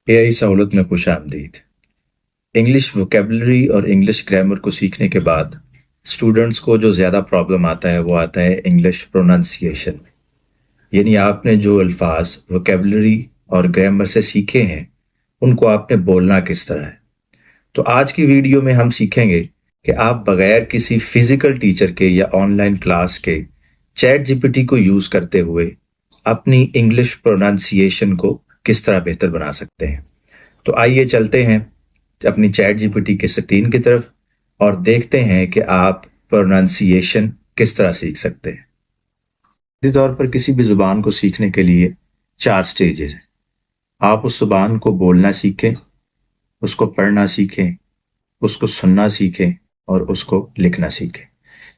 AI सहूलत में खुश आमदीद। इंग्लिश वोकेबलरी और इंग्लिश ग्रामर को सीखने के बाद स्टूडेंट्स को जो ज़्यादा प्रॉब्लम आता है वो आता है इंग्लिश प्रोनाउंसिएशन में। यानी आपने जो अल्फाज वोकेबलरी और ग्रामर से सीखे हैं उनको आपने बोलना किस तरह है। तो आज की वीडियो में हम सीखेंगे कि आप बगैर किसी फिजिकल टीचर के या ऑनलाइन क्लास के चैट जीपीटी को यूज़ करते हुए अपनी इंग्लिश प्रोनाउंसिएशन को किस तरह बेहतर बना सकते हैं। तो आइए चलते हैं अपनी चैट जीपीटी के स्क्रीन की तरफ और देखते हैं कि आप प्रोनाउंसिएशन किस तरह सीख सकते हैं। सीधे तौर पर किसी भी ज़ुबान को सीखने के लिए 4 स्टेजेस हैं। आप उस ज़ुबान को बोलना सीखें, उसको पढ़ना सीखें, उसको सुनना सीखें और उसको लिखना सीखें।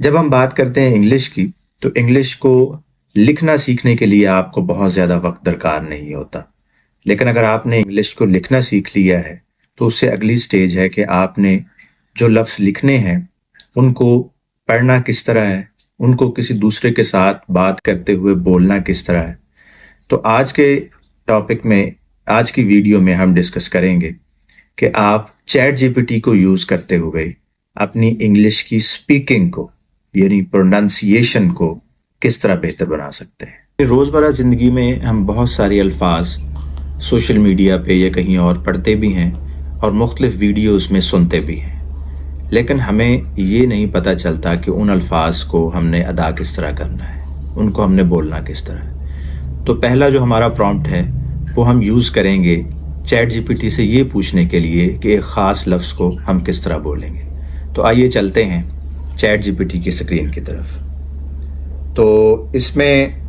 जब हम बात करते हैं इंग्लिश की, तो इंग्लिश को लिखना सीखने के लिए आपको बहुत ज़्यादा वक्त दरकार नहीं होता, लेकिन अगर आपने इंग्लिश को लिखना सीख लिया है तो उससे अगली स्टेज है कि आपने जो लफ्ज़ लिखने हैं उनको पढ़ना किस तरह है, उनको किसी दूसरे के साथ बात करते हुए बोलना किस तरह है। तो आज के टॉपिक में, आज की वीडियो में हम डिस्कस करेंगे कि आप चैट जीपीटी को यूज़ करते हुए अपनी इंग्लिश की स्पीकिंग को यानी प्रोनाउंसिएशन को किस तरह बेहतर बना सकते हैं। रोज़मर्रा ज़िंदगी में हम बहुत सारे अल्फाज सोशल मीडिया पे या कहीं और पढ़ते भी हैं और मुख्तलिफ वीडियोस में सुनते भी हैं, लेकिन हमें ये नहीं पता चलता कि उन अल्फाज को हमने अदा किस तरह करना है, उनको हमने बोलना किस तरह। तो पहला जो हमारा प्रॉम्प्ट है वो हम यूज़ करेंगे चैट जीपीटी से ये पूछने के लिए कि एक ख़ास लफ्ज़ को हम किस तरह बोलेंगे। तो आइए चलते हैं चैट जीपीटी की स्क्रीन की तरफ। तो इसमें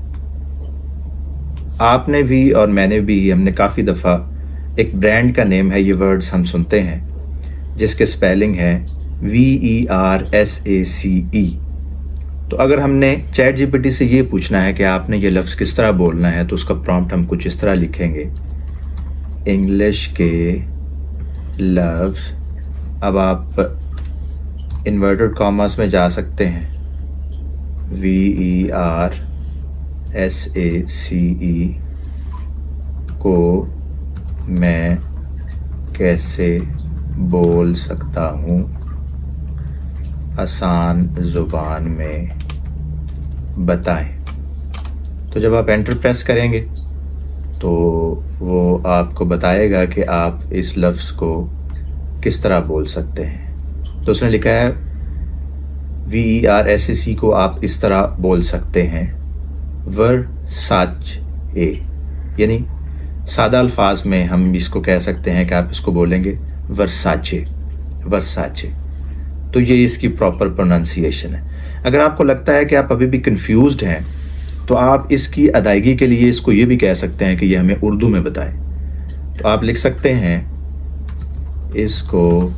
आपने भी और मैंने भी, हमने काफ़ी दफ़ा एक ब्रांड का नेम है, ये वर्ड्स हम सुनते हैं जिसके स्पेलिंग है VERSACE। तो अगर हमने चैट जीपीटी से ये पूछना है कि आपने ये लफ्ज़ किस तरह बोलना है, तो उसका प्रॉम्प्ट हम कुछ इस तरह लिखेंगे, इंग्लिश के लफ्ज़। अब आप इन्वर्टेड कॉमास में जा सकते हैं, VERSACE को मैं कैसे बोल सकता हूँ आसान ज़ुबान में बताएं। तो जब आप एंटर प्रेस करेंगे तो वो आपको बताएगा कि आप इस लफ्ज़ को किस तरह बोल सकते हैं। तो उसने लिखा है VERSACE को आप इस तरह बोल सकते हैं, वर्साचे, यानी सादा अल्फाज में हम इसको कह सकते हैं कि आप इसको बोलेंगे वर्साचे, वर्साचे। तो ये इसकी प्रॉपर प्रोनाउंसिएशन है। अगर आपको लगता है कि आप अभी भी कंफ्यूज्ड हैं तो आप इसकी अदायगी के लिए इसको ये भी कह सकते हैं कि ये हमें उर्दू में बताएं। तो आप लिख सकते हैं इसको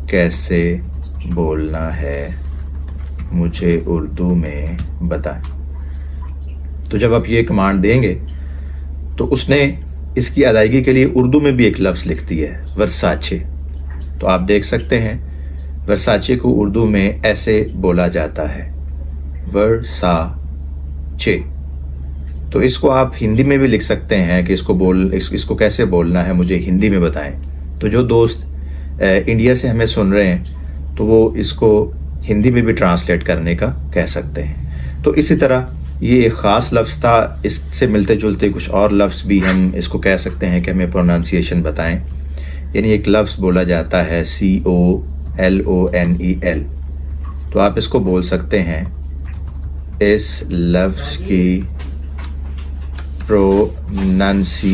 कैसे बोलना है मुझे उर्दू में बताएं। तो जब आप ये कमांड देंगे तो उसने इसकी अदायगी के लिए उर्दू में भी एक लफ्ज़ लिख दिया है, वर्साचे। तो आप देख सकते हैं वर्साचे को उर्दू में ऐसे बोला जाता है, वर्साचे। तो इसको आप हिंदी में भी लिख सकते हैं कि इसको कैसे बोलना है मुझे हिंदी में बताएं। तो जो दोस्त इंडिया से हमें सुन रहे हैं तो वो इसको हिंदी में भी ट्रांसलेट करने का कह सकते हैं। तो इसी तरह ये एक ख़ास लफ्ज़ था, इससे मिलते जुलते कुछ और लफ्ज़ भी हम इसको कह सकते हैं कि हमें प्रोनाउंसिएशन बताएं। यानी एक लफ्ज़ बोला जाता है COLONEL। तो आप इसको बोल सकते हैं इस लफ्ज़ की प्रोनाउंसिएशन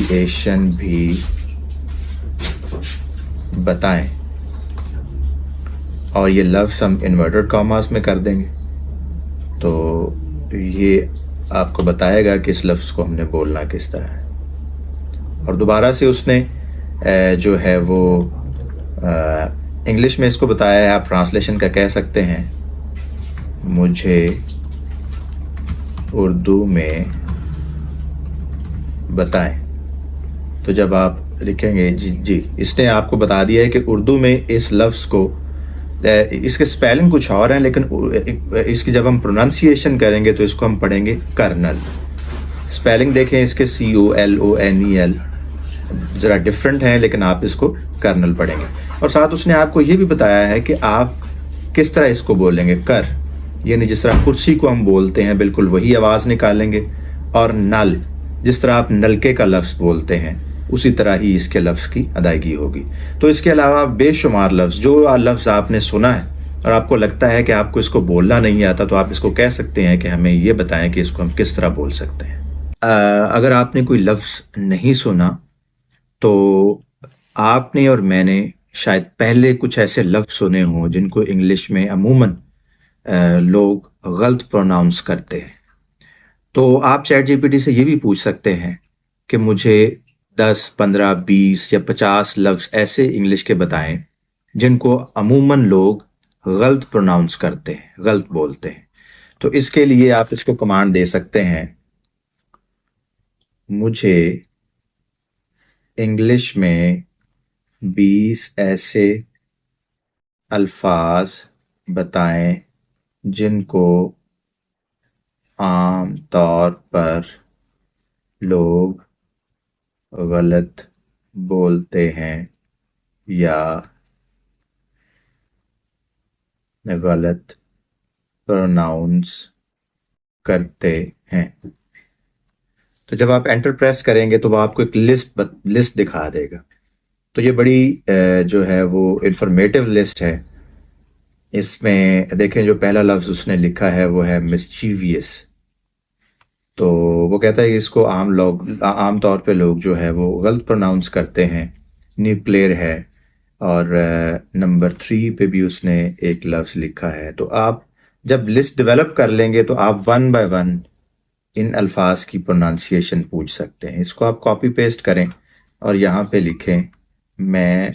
भी बताएं, और ये लफ्ज़ हम इन्वर्टेड कॉमास में कर देंगे। तो ये आपको बताएगा कि इस लफ्ज़ को हमने बोलना किस तरह है। और दोबारा से उसने जो है वो इंग्लिश में इसको बताया है। आप ट्रांसलेशन का कह सकते हैं मुझे उर्दू में बताएं। तो जब आप लिखेंगे जी, इसने आपको बता दिया है कि उर्दू में इस लफ्ज़ को, इसके स्पेलिंग कुछ और हैं, लेकिन इसकी जब हम प्रोनाउंसिएशन करेंगे तो इसको हम पढ़ेंगे कर्नल। स्पेलिंग देखें इसके COLONEL, ذرا ڈفرینٹ ہیں لیکن آپ اس کو کرنل پڑھیں گے. اور ساتھ اس نے آپ کو یہ بھی بتایا ہے کہ آپ کس طرح اس کو بولیں گے. کر یعنی جس طرح کرسی کو ہم بولتے ہیں بالکل وہی آواز نکالیں گے, اور نل جس طرح آپ نلکے کا لفظ بولتے ہیں اسی طرح ہی اس کے لفظ کی ادائیگی ہوگی. تو اس کے علاوہ بے شمار لفظ, جو لفظ آپ نے سنا ہے اور آپ کو لگتا ہے کہ آپ کو اس کو بولنا نہیں آتا, تو آپ اس کو کہہ سکتے ہیں کہ ہمیں یہ بتائیں کہ اس کو ہم کس طرح بول سکتے ہیں. اگر آپ نے کوئی لفظ نہیں سنا تو آپ نے اور میں نے شاید پہلے کچھ ایسے لفظ سنے ہوں جن کو انگلش میں عموماً لوگ غلط پروناؤنس کرتے ہیں. تو آپ چیٹ جی پی ٹی سے یہ بھی پوچھ سکتے ہیں کہ مجھے 10 15 20 یا 50 لفظ ایسے انگلش کے بتائیں جن کو عموماً لوگ غلط پروناؤنس کرتے ہیں, غلط بولتے ہیں. تو اس کے لیے آپ اس کو کمانڈ دے سکتے ہیں, مجھے انگلش میں 20 ایسے الفاظ بتائیں جن کو عام طور پر لوگ غلط بولتے ہیں یا غلط پروناؤنس کرتے ہیں. تو جب آپ انٹر پریس کریں گے تو وہ آپ کو ایک لسٹ دکھا دے گا. تو یہ بڑی جو ہے وہ انفارمیٹیو لسٹ ہے. اس میں دیکھیں جو پہلا لفظ اس نے لکھا ہے وہ ہے مسچیویس. تو وہ کہتا ہے کہ اس کو عام طور پہ لوگ جو ہے وہ غلط پروناؤنس کرتے ہیں. نیوکلیئر ہے, اور نمبر 3 پہ بھی اس نے ایک لفظ لکھا ہے. تو آپ جب لسٹ ڈیولپ کر لیں گے تو آپ 1 بائی 1 ان الفاظ کی پرونانسیشن پوچھ سکتے ہیں. اس کو آپ کاپی پیسٹ کریں اور یہاں پہ لکھیں میں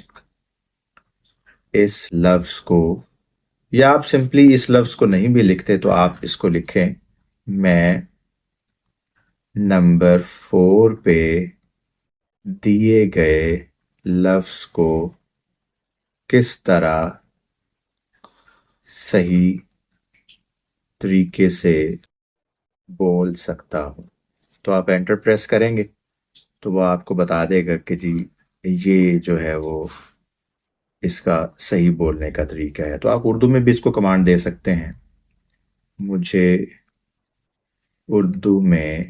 اس لفظ کو, یا آپ سمپلی اس لفظ کو نہیں بھی لکھتے تو آپ اس کو لکھیں میں نمبر 4 پہ دیے گئے لفظ کو کس طرح صحیح طریقے سے بول سکتا ہوں. تو آپ انٹر پریس کریں گے تو وہ آپ کو بتا دے گا کہ جی یہ جو ہے وہ اس کا صحیح بولنے کا طریقہ ہے. تو آپ اردو میں بھی اس کو کمانڈ دے سکتے ہیں, مجھے اردو میں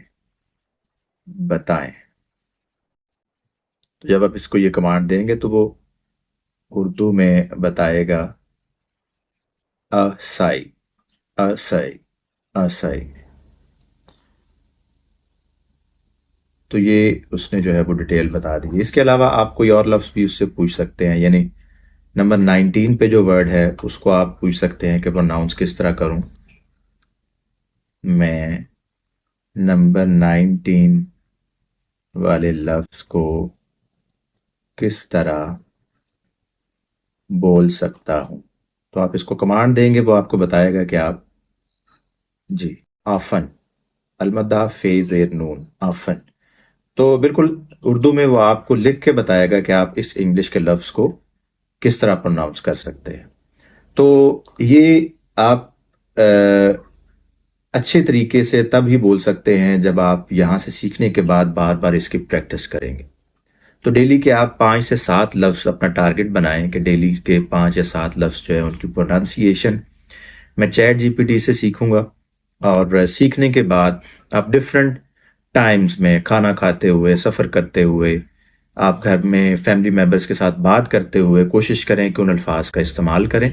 بتائیں. تو جب آپ اس کو یہ کمانڈ دیں گے تو وہ اردو میں بتائے گا اسائی اسائی اسائی. تو یہ اس نے جو ہے وہ ڈیٹیل بتا دی. اس کے علاوہ آپ کوئی اور لفظ بھی اس سے پوچھ سکتے ہیں, یعنی نمبر 19 پہ جو ورڈ ہے اس کو آپ پوچھ سکتے ہیں کہ پروناؤنس کس طرح کروں. میں نمبر 19 والے لفظ کو کس طرح بول سکتا ہوں. تو آپ اس کو کمانڈ دیں گے, وہ آپ کو بتائے گا کہ آپ جی آفن المدہ فے زیر نون آفن. تو بالکل اردو میں وہ آپ کو لکھ کے بتائے گا کہ آپ اس انگلش کے لفظ کو کس طرح پروناؤنس کر سکتے ہیں. تو یہ آپ اچھے طریقے سے تب ہی بول سکتے ہیں جب آپ یہاں سے سیکھنے کے بعد بار بار اس کی پریکٹس کریں گے. تو ڈیلی کے آپ 5 سے 7 لفظ اپنا ٹارگٹ بنائیں کہ ڈیلی کے 5 یا 7 لفظ جو ہے ان کی پرونانسیشن میں چیٹ جی پی ٹی سے سیکھوں گا. اور سیکھنے کے بعد آپ ڈفرینٹ ٹائمز میں کھانا کھاتے ہوئے, سفر کرتے ہوئے, آپ گھر میں فیملی ممبرس کے ساتھ بات کرتے ہوئے کوشش کریں کہ ان الفاظ کا استعمال کریں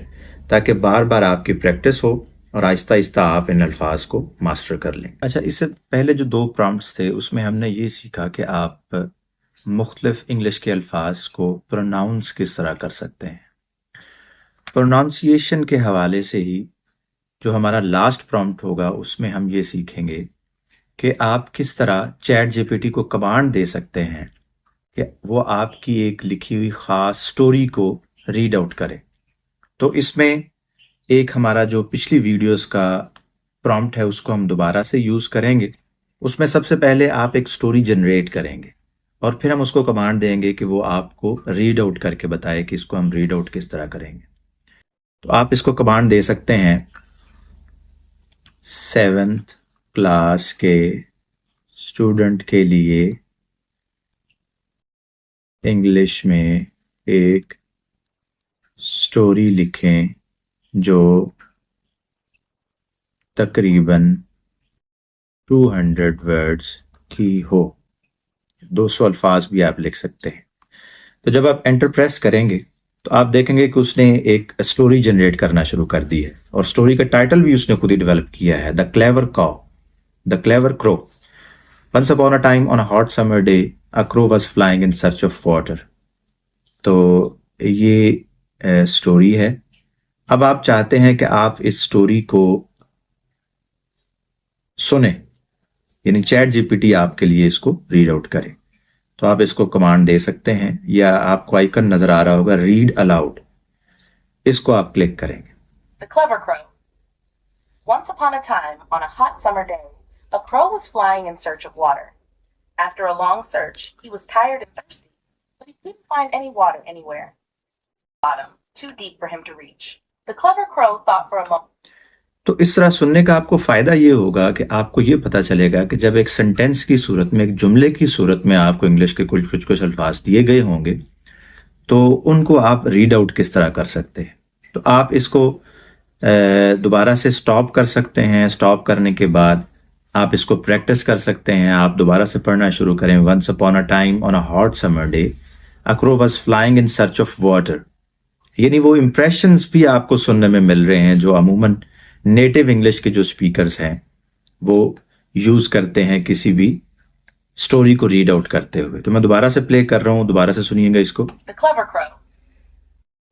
تاکہ بار بار آپ کی پریکٹس ہو اور آہستہ آہستہ آپ ان الفاظ کو ماسٹر کر لیں. اچھا, اس سے پہلے جو 2 پرامپٹس تھے اس میں ہم نے یہ سیکھا کہ آپ مختلف انگلش کے الفاظ کو پروناؤنس کس طرح کر سکتے ہیں. پروناؤنسیشن کے حوالے سے ہی جو ہمارا لاسٹ پرامپٹ ہوگا اس میں ہم یہ سیکھیں گے کہ آپ کس طرح چیٹ جی پی ٹی کو کمانڈ دے سکتے ہیں کہ وہ آپ کی ایک لکھی ہوئی خاص سٹوری کو ریڈ آؤٹ کرے. تو اس میں ایک ہمارا جو پچھلی ویڈیوز کا پرامپٹ ہے اس کو ہم دوبارہ سے یوز کریں گے. اس میں سب سے پہلے آپ ایک سٹوری جنریٹ کریں گے اور پھر ہم اس کو کمانڈ دیں گے کہ وہ آپ کو ریڈ آؤٹ کر کے بتائے کہ اس کو ہم ریڈ آؤٹ کس طرح کریں گے. تو آپ اس کو کمانڈ دے سکتے ہیں 7th کلاس کے اسٹوڈنٹ کے لیے इंग्लिश में एक स्टोरी लिखें जो तकरीबन 200 वर्ड्स की हो। 200 अल्फाज भी आप लिख सकते हैं। तो जब आप एंटर प्रेस करेंगे तो आप देखेंगे कि उसने एक स्टोरी जनरेट करना शुरू कर दी है, और स्टोरी का टाइटल भी उसने खुद ही डेवलप किया है, the clever crow, the clever crow. Once upon a time on a hot summer day a crow was flying in search of water. तो ये स्टोरी है। अब आप चाहते हैं कि आप इस स्टोरी को सुने, यानी चैट जीपीटी आपके लिए इसको रीड आउट करे। तो आप इसको कमांड दे सकते हैं, या आपको आइकन नजर आ रहा होगा रीड अलाउड, इसको आप क्लिक करेंगे। The Clever Crow. Once upon a time, on a hot summer day, a crow was flying in search of water. After a long search, he was tired and thirsty, but he couldn't find any water anywhere. Bottom, too deep for him to reach. The Clever Crow thought for a moment. तो इस तरह सुनने का आपको फायदा ये होगा कि आपको ये पता चलेगा कि जब एक सेंटेंस की सूरत में, एक जुमले की सूरत में आपको इंग्लिश के कुछ अल्फाज दिए गए होंगे, तो उनको आप रीड आउट किस तरह कर सकते हैं। तो आप इसको दोबारा से स्टॉप कर सकते हैं। स्टॉप करने के बाद आप इसको प्रैक्टिस कर सकते हैं। आप दोबारा से पढ़ना शुरू करें। Once upon a time on a hot summer day a crow was flying in search of water. यानी वो इम्प्रेशंस भी आपको सुनने में मिल रहे हैं जो अमूमन नेटिव इंग्लिश के जो स्पीकर्स हैं वो यूज करते हैं किसी भी स्टोरी को रीड आउट करते हुए। तो मैं दोबारा से प्ले कर रहा हूं, दोबारा से सुनिएगा इसको। The Clever Crow.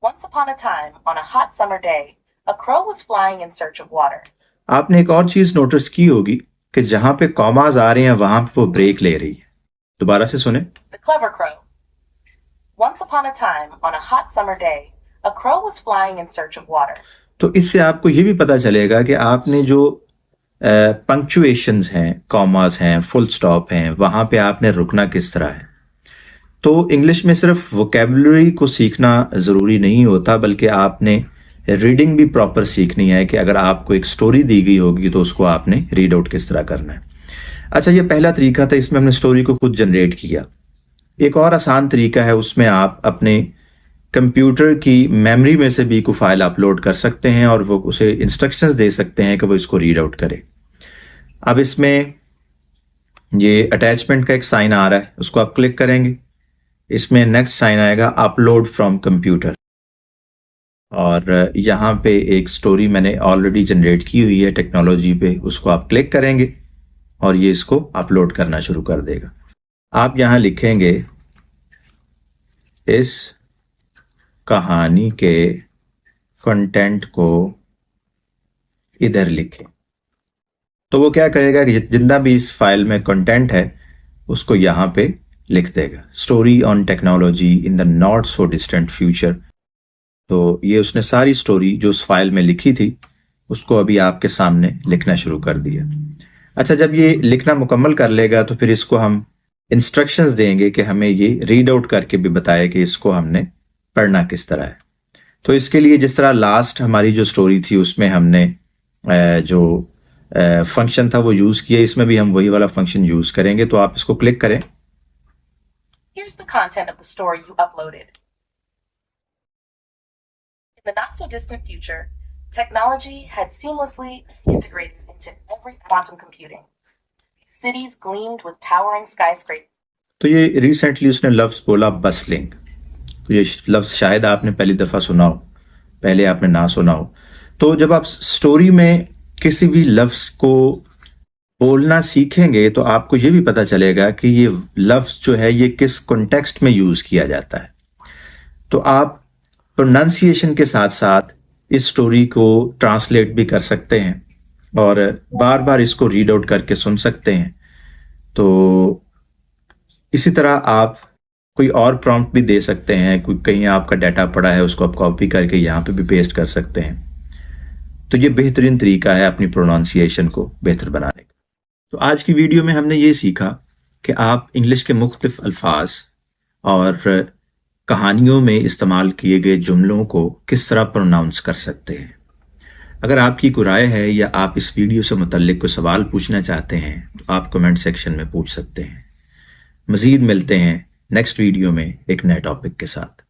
Once upon a time, on a hot summer day, a crow was flying in search of water. आपने एक और चीज नोटिस की होगी कि जहां पे कॉमाज आ रहे हैं वहां पे वो ब्रेक ले रही है। दोबारा से सुने। The Clever Crow. Once upon a time, on a hot summer day, a crow was flying in search of water. तो इससे आपको ये भी पता चलेगा कि आपने जो पंक्चुएशंस हैं, कॉमास हैं, फुल स्टॉप हैं, वहां पे आपने रुकना किस तरह है। तो इंग्लिश में सिर्फ वोकैबुलरी को सीखना ज़रूरी नहीं होता, बल्कि आपने रीडिंग भी प्रॉपर सीखनी है कि अगर आपको एक स्टोरी दी गई होगी तो उसको आपने रीड आउट किस तरह करना है। अच्छा, ये पहला तरीका था, इसमें हमने स्टोरी को खुद जनरेट किया। एक और आसान तरीका है, उसमें आप अपने कंप्यूटर की मेमोरी में से भी कोई फाइल अपलोड कर सकते हैं और वो उसे इंस्ट्रक्शंस दे सकते हैं कि वो इसको रीड आउट करे। अब इसमें ये अटैचमेंट का एक साइन आ रहा है, उसको आप क्लिक करेंगे। इसमें नेक्स्ट साइन आएगा अपलोड फ्रॉम कंप्यूटर, और यहाँ पे एक स्टोरी मैंने ऑलरेडी जनरेट की हुई है टेक्नोलॉजी पे, उसको आप क्लिक करेंगे और ये इसको अपलोड करना शुरू कर देगा। आप यहाँ लिखेंगे इस कहानी के कंटेंट को इधर लिखें। तो वो क्या करेगा कि जितना भी इस फाइल में कंटेंट है उसको यहाँ पे लिख देगा। Story on technology in the not so distant future. तो ये उसने सारी स्टोरी जो उस फाइल में लिखी थी उसको अभी आपके सामने लिखना शुरू कर दिया। अच्छा, जब ये लिखना मुकम्मल कर लेगा तो फिर इसको हम इंस्ट्रक्शंस देंगे कि हमें ये रीड आउट करके भी बताए कि इसको हमने पढ़ना किस तरह है। तो इसके लिए जिस तरह लास्ट हमारी जो स्टोरी थी उसमें हमने जो फंक्शन था वो यूज किया, इसमें भी हम वही वाला फंक्शन यूज करेंगे। तो आप इसको क्लिक करें। Here's the content of the story you uploaded. In the not so distant future, technology had seamlessly integrated into every quantum computing. Cities gleamed with towering skyscrapers. तो ये रिसेंटली उसने लफ्ज बोला बसलिंग। तो ये लफ्ज शायद आपने पहली दफा सुना हो, पहले आपने ना सुना हो। तो जब आप स्टोरी में किसी भी लफ्ज को बोलना सीखेंगे तो आपको ये भी पता चलेगा कि ये लफ्ज जो है ये किस कॉन्टेक्स्ट में यूज किया जाता है। तो आप प्रोनाउंसिएशन के साथ साथ इस स्टोरी को ट्रांसलेट भी कर सकते हैं और बार बार इसको रीड आउट करके सुन सकते हैं। तो इसी तरह आप कोई और प्रॉम्प्ट भी दे सकते हैं। कोई कहीं आपका डाटा पड़ा है उसको आप कॉपी करके यहाँ पे भी पेस्ट कर सकते हैं। तो ये बेहतरीन तरीका है अपनी प्रोनाउंसिएशन को बेहतर बनाने का। तो आज की वीडियो में हमने ये सीखा कि आप इंग्लिश के मुख्तलिफ अल्फाज और कहानियों में इस्तेमाल किए गए जुमलों को किस तरह प्रोनाउंस कर सकते हैं। अगर आपकी कोई राय है या आप इस वीडियो से मुतल्लिक कोई सवाल पूछना चाहते हैं तो आप कमेंट सेक्शन में पूछ सकते हैं। मज़ीद मिलते हैं نیکسٹ ویڈیو میں ایک نئے ٹاپک کے ساتھ.